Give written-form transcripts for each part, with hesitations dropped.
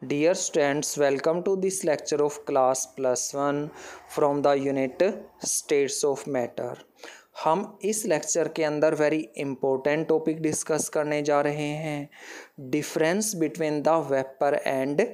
Dear students, welcome to this lecture of class +1 from the unit States of Matter। हम इस lecture के अंदर very important topic discuss करने जा रहे हैं, difference between the vapour and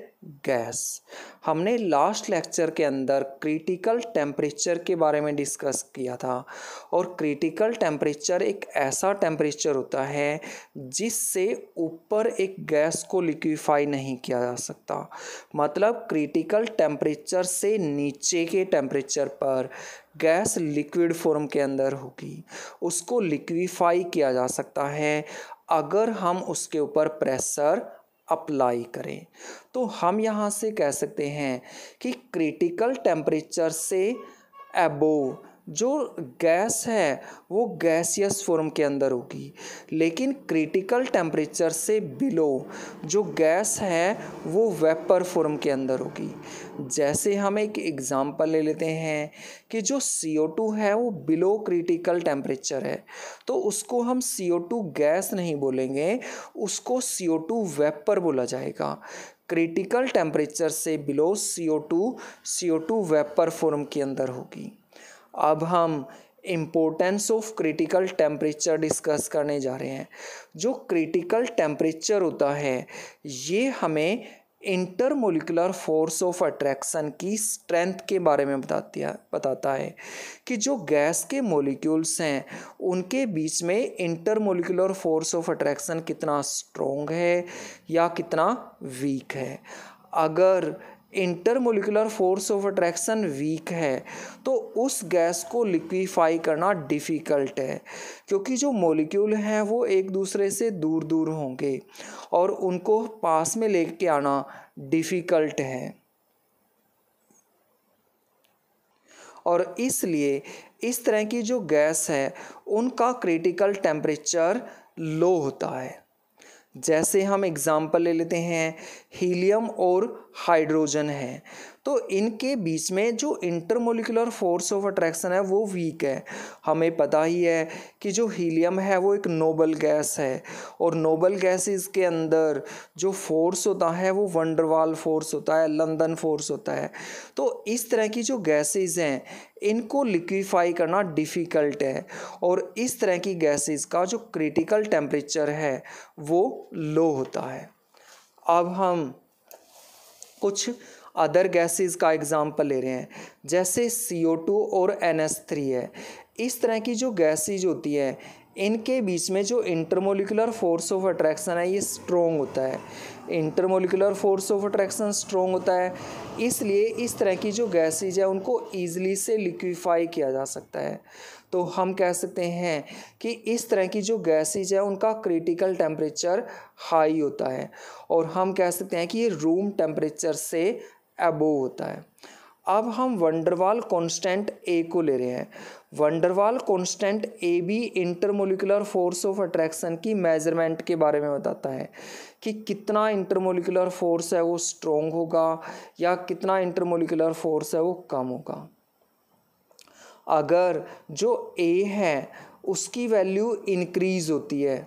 gas. हमने लास्ट लेक्चर के अंदर क्रिटिकल टेम्परेचर के बारे में डिस्कस किया था और क्रिटिकल टेम्परेचर एक ऐसा टेम्परेचर होता है जिससे ऊपर एक गैस को लिक्विफाई नहीं किया जा सकता। मतलब क्रिटिकल टेम्परेचर से नीचे के टेम्परेचर पर गैस लिक्विड फॉर्म के अंदर होगी, उसको लिक्विफाई किया जा सकता है अगर हम उसके ऊपर प्रेशर अप्लाई करें। तो हम यहाँ से कह सकते हैं कि क्रिटिकल टेम्परेचर से अबोव जो गैस है वो गैसियस फॉर्म के अंदर होगी, लेकिन क्रिटिकल टेम्परेचर से बिलो जो गैस है वो वेपर फॉर्म के अंदर होगी। जैसे हम एक एग्जांपल ले लेते हैं कि जो CO2 है वो बिलो क्रिटिकल टेम्परेचर है, तो उसको हम CO2 गैस नहीं बोलेंगे, उसको CO2 वेपर बोला जाएगा। क्रिटिकल टेम्परेचर से बिलो CO2 वेपर फॉर्म के अंदर होगी। अब हम importance of critical temperature discuss करने जा रहे हैं। जो क्रिटिकल टेम्परेचर होता है ये हमें इंटरमोलिकुलर फोर्स ऑफ अट्रैक्शन की स्ट्रेंथ के बारे में बताता है कि जो गैस के मॉलिक्यूल्स हैं उनके बीच में इंटरमोलिकुलर फोर्स ऑफ अट्रैक्शन कितना स्ट्रॉन्ग है या कितना वीक है। अगर intermolecular force of attraction weak है तो उस गैस को लिक्विफाई करना डिफ़िकल्ट है, क्योंकि जो मॉलिक्यूल हैं वो एक दूसरे से दूर दूर होंगे और उनको पास में लेके आना डिफ़िकल्ट है। और इसलिए इस तरह की जो गैस है उनका क्रिटिकल टेम्परेचर लो होता है। जैसे हम एग्जाम्पल ले लेते हैं, हीलियम और हाइड्रोजन है, तो इनके बीच में जो इंटरमोलिकुलर फोर्स ऑफ अट्रैक्शन है वो वीक है। हमें पता ही है कि जो हीलियम है वो एक नोबल गैस है और नोबल गैसेस के अंदर जो फोर्स होता है वो वंडरवाल फोर्स होता है, लंदन फोर्स होता है। तो इस तरह की जो गैसेस हैं इनको लिक्विफाई करना डिफ़िकल्ट है और इस तरह की गैसेस का जो क्रिटिकल टेम्परेचर है वो लो होता है। अब हम कुछ अदर गैसेस का एग्जांपल ले रहे हैं, जैसे CO2 और NH3 है। इस तरह की जो गैसेज होती है इनके बीच में जो इंटरमोलिकुलर फोर्स ऑफ अट्रैक्शन है ये स्ट्रॉन्ग होता है। Intermolecular force of attraction strong होता है, इसलिए इस तरह की जो गैसेज है उनको ईजिली से लिक्विफाई किया जा सकता है। तो हम कह सकते हैं कि इस तरह की जो गैसेज है उनका क्रिटिकल टेम्परेचर हाई होता है और हम कह सकते हैं कि ये रूम टेम्परेचर से अबोव होता है। अब हम वंडरवाल कांस्टेंट A को ले रहे हैं। वंडरवाल कांस्टेंट A भी इंटरमोलिकुलर फोर्स ऑफ अट्रैक्शन की मेजरमेंट के बारे में बताता है कि कितना इंटरमोलिकुलर फोर्स है वो स्ट्रॉन्ग होगा या कितना इंटरमोलिकुलर फोर्स है वो कम होगा। अगर जो A है उसकी वैल्यू इंक्रीज होती है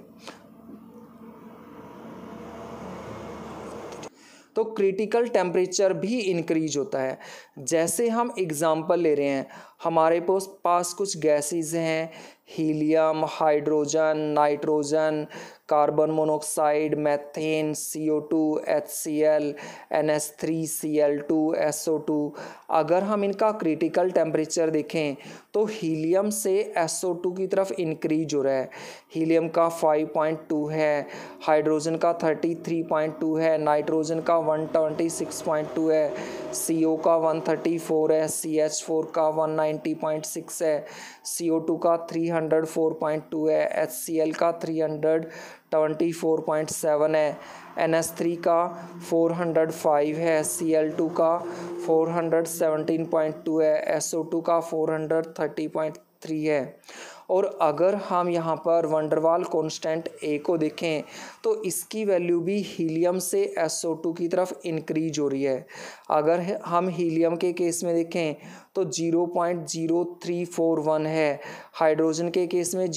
तो क्रिटिकल टेम्परेचर भी इंक्रीज होता है। जैसे हम एग्जांपल ले रहे हैं, हमारे पास कुछ गैसेस हैं, helium, hydrogen, nitrogen, carbon monoxide, methane, CO2, HCl, NH3, Cl2, SO2। अगर हम इनका क्रिटिकल टेम्परेचर देखें तो हीलियम से SO2 की तरफ इंक्रीज हो रहा है। हीलियम का 5.2 है, हाइड्रोजन का 33.2 है, नाइट्रोजन का 126.2 है, CO का 134 है, CH4 का 190.6 है, CO2 का 304.2 है, HCl का 324.7 है, NH3 का 405 है, Cl2 का 417.2 है, SO2 का 430.3 है। और अगर हम यहाँ पर वंडरवाल कांस्टेंट A को देखें तो इसकी वैल्यू भी हीलियम से SO2 की तरफ इंक्रीज हो रही है। अगर हम हीलियम के केस में देखें तो 0.0341 है, हाइड्रोजन के केस में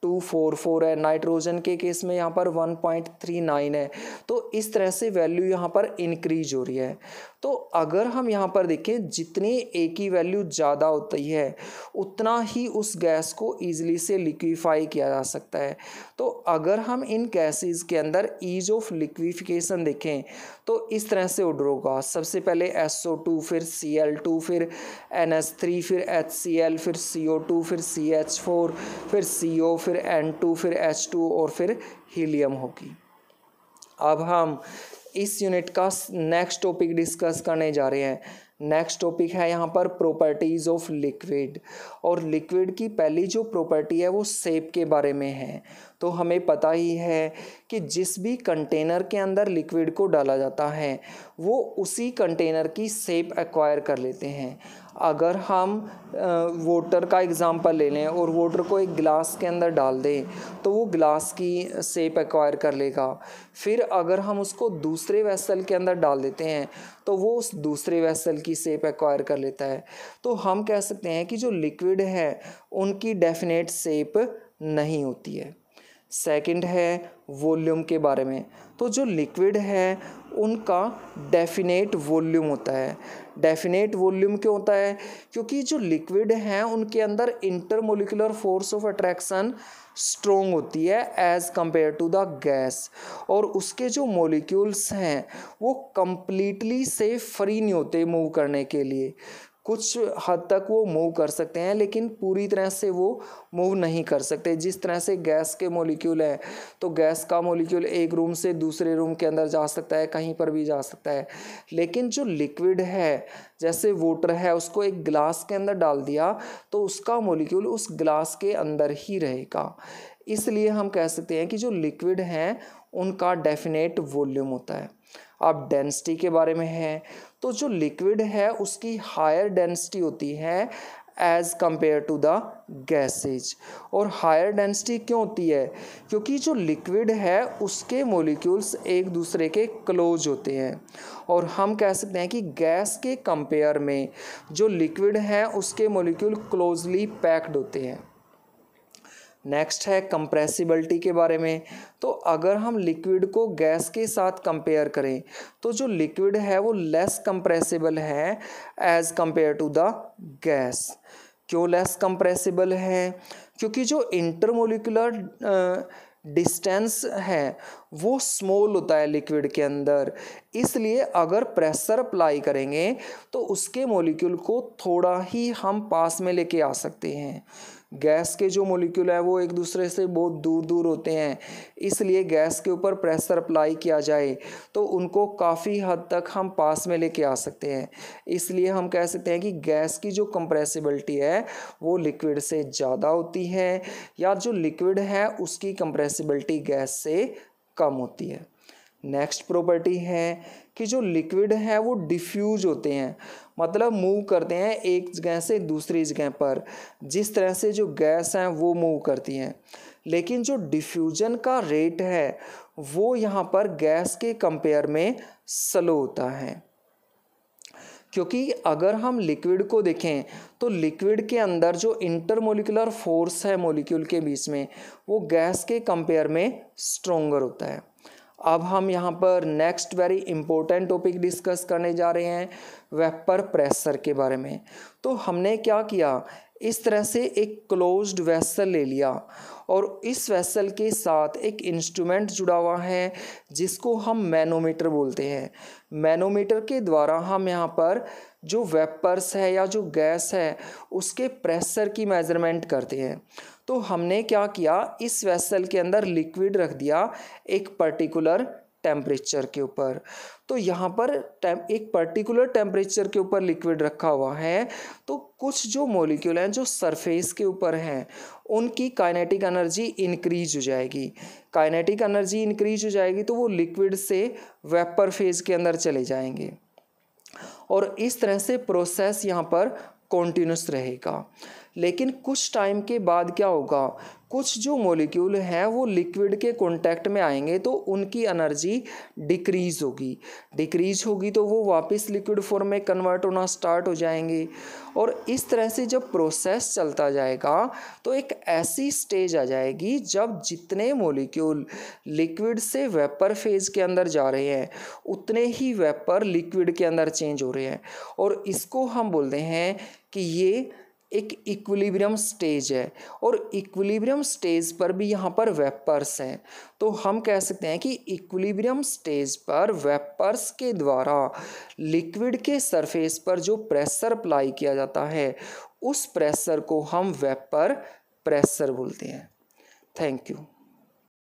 244 है, नाइट्रोजन के केस में यहाँ पर 1.39 है। तो इस तरह से वैल्यू यहाँ पर इंक्रीज हो रही है। तो अगर हम यहाँ पर देखें, जितनी ए की वैल्यू ज़्यादा होती है उतना ही उस गैस को ईजिली से लिक्विफाई किया जा सकता है। तो अगर हम इन गैसेस के अंदर ईज ऑफ लिक्विफिकेशन देखें तो इस तरह से ऑर्डर होगा। सबसे पहले SO2, फिर Cl2, फिर NH3, फिर HCl, फिर CO2, फिर CH4, फिर CO, फिर N2, फिर H2 और फिर हीलियम होगी। अब हम इस यूनिट का नेक्स्ट टॉपिक डिस्कस करने जा रहे हैं। नेक्स्ट टॉपिक है यहाँ पर प्रॉपर्टीज़ ऑफ लिक्विड। और लिक्विड की पहली जो प्रॉपर्टी है वो शेप के बारे में है। तो हमें पता ही है कि जिस भी कंटेनर के अंदर लिक्विड को डाला जाता है वो उसी कंटेनर की शेप एक्वायर कर लेते हैं। अगर हम वाटर का एग्जांपल ले लें और वाटर को एक गिलास के अंदर डाल दें तो वो गिलास की शेप एक्वायर कर लेगा। फिर अगर हम उसको दूसरे वेसल के अंदर डाल देते हैं तो वो उस दूसरे वेसल की शेप एक्वायर कर लेता है। तो हम कह सकते हैं कि जो लिक्विड है उनकी डेफिनेट शेप नहीं होती है। सेकंड है वॉल्यूम के बारे में। तो जो लिक्विड है उनका डेफिनेट वॉल्यूम होता है। डेफिनेट वॉल्यूम क्यों होता है? क्योंकि जो लिक्विड हैं उनके अंदर intermolecular force of attraction strong होती है as compare to the gas. और उसके जो मॉलिक्यूल्स हैं वो कंप्लीटली से फ्री नहीं होते मूव करने के लिए। कुछ हद तक वो मूव कर सकते हैं लेकिन पूरी तरह से वो मूव नहीं कर सकते। जिस तरह से गैस के मॉलिक्यूल है तो गैस का मॉलिक्यूल एक रूम से दूसरे रूम के अंदर जा सकता है, कहीं पर भी जा सकता है। लेकिन जो लिक्विड है जैसे वाटर है, उसको एक ग्लास के अंदर डाल दिया तो उसका मॉलिक्यूल उस ग्लास के अंदर ही रहेगा। इसलिए हम कह सकते हैं कि जो लिक्विड हैं उनका डेफिनेट वॉल्यूम होता है। अब डेंसिटी के बारे में है तो जो लिक्विड है उसकी हायर डेंसिटी होती है as compare to the gases. और हायर डेंसिटी क्यों होती है? क्योंकि जो लिक्विड है उसके मॉलिक्यूल्स एक दूसरे के क्लोज होते हैं। और हम कह सकते हैं कि गैस के कंपेयर में जो लिक्विड है उसके मॉलिक्यूल क्लोजली पैक्ड होते हैं। नेक्स्ट है कंप्रेसिबिलिटी के बारे में। तो अगर हम लिक्विड को गैस के साथ कंपेयर करें तो जो लिक्विड है वो लेस कंप्रेसिबल है as compare to the gas. क्यों लेस कंप्रेसिबल है? क्योंकि जो इंटरमोलिकुलर डिस्टेंस है वो स्मॉल होता है लिक्विड के अंदर। इसलिए अगर प्रेशर अप्लाई करेंगे तो उसके मॉलिक्यूल को थोड़ा ही हम पास में लेके आ सकते हैं। गैस के जो मॉलिक्यूल है वो एक दूसरे से बहुत दूर दूर होते हैं। इसलिए गैस के ऊपर प्रेशर अप्लाई किया जाए तो उनको काफ़ी हद तक हम पास में लेके आ सकते हैं। इसलिए हम कह सकते हैं कि गैस की जो कंप्रेसिबिलिटी है वो लिक्विड से ज़्यादा होती है, या जो लिक्विड है उसकी कंप्रेसिबिलिटी गैस से कम होती है। नेक्स्ट प्रॉपर्टी है कि जो लिक्विड है वो डिफ्यूज होते हैं, मतलब मूव करते हैं एक जगह से दूसरी जगह पर, जिस तरह से जो गैस हैं वो मूव करती हैं। लेकिन जो डिफ्यूजन का रेट है वो यहाँ पर गैस के कंपेयर में स्लो होता है। क्योंकि अगर हम लिक्विड को देखें तो लिक्विड के अंदर जो इंटरमोलिकुलर फोर्स है मॉलिक्यूल के बीच में वो गैस के कंपेयर में स्ट्रोंगर होता है। अब हम यहाँ पर next very important topic discuss करने जा रहे हैं वेपर प्रेशर के बारे में। तो हमने क्या किया, इस तरह से एक क्लोज्ड वेसल ले लिया और इस वेसल के साथ एक इंस्ट्रूमेंट जुड़ा हुआ है जिसको हम मैनोमीटर बोलते हैं। मैनोमीटर के द्वारा हम यहाँ पर जो वेपर्स है या जो गैस है उसके प्रेशर की मेजरमेंट करते हैं। तो हमने क्या किया, इस वेसल के अंदर लिक्विड रख दिया एक पर्टिकुलर टेम्परेचर के ऊपर। तो यहाँ पर एक पर्टिकुलर टेम्परेचर के ऊपर लिक्विड रखा हुआ है तो कुछ जो मॉलिक्यूल हैं जो सरफेस के ऊपर हैं उनकी काइनेटिक एनर्जी इंक्रीज हो जाएगी। काइनेटिक एनर्जी इंक्रीज हो जाएगी तो वो लिक्विड से वेपर फेज के अंदर चले जाएंगे। और इस तरह से प्रोसेस यहाँ पर कॉन्टिन्यूस रहेगा। लेकिन कुछ टाइम के बाद क्या होगा, कुछ जो मॉलिक्यूल हैं वो लिक्विड के कांटेक्ट में आएंगे तो उनकी एनर्जी डिक्रीज होगी तो वो वापस लिक्विड फॉर्म में कन्वर्ट होना स्टार्ट हो जाएंगे। और इस तरह से जब प्रोसेस चलता जाएगा तो एक ऐसी स्टेज आ जाएगी जब जितने मॉलिक्यूल लिक्विड से वेपर फेज के अंदर जा रहे हैं उतने ही वेपर लिक्विड के अंदर चेंज हो रहे हैं, और इसको हम बोलते हैं कि ये एक इक्विलिब्रियम स्टेज है। और इक्विलिब्रियम स्टेज पर भी यहाँ पर वेपर्स हैं, तो हम कह सकते हैं कि इक्विलिब्रियम स्टेज पर वेपर्स के द्वारा लिक्विड के सरफेस पर जो प्रेशर अप्लाई किया जाता है उस प्रेशर को हम वेपर प्रेशर बोलते हैं। Thank you.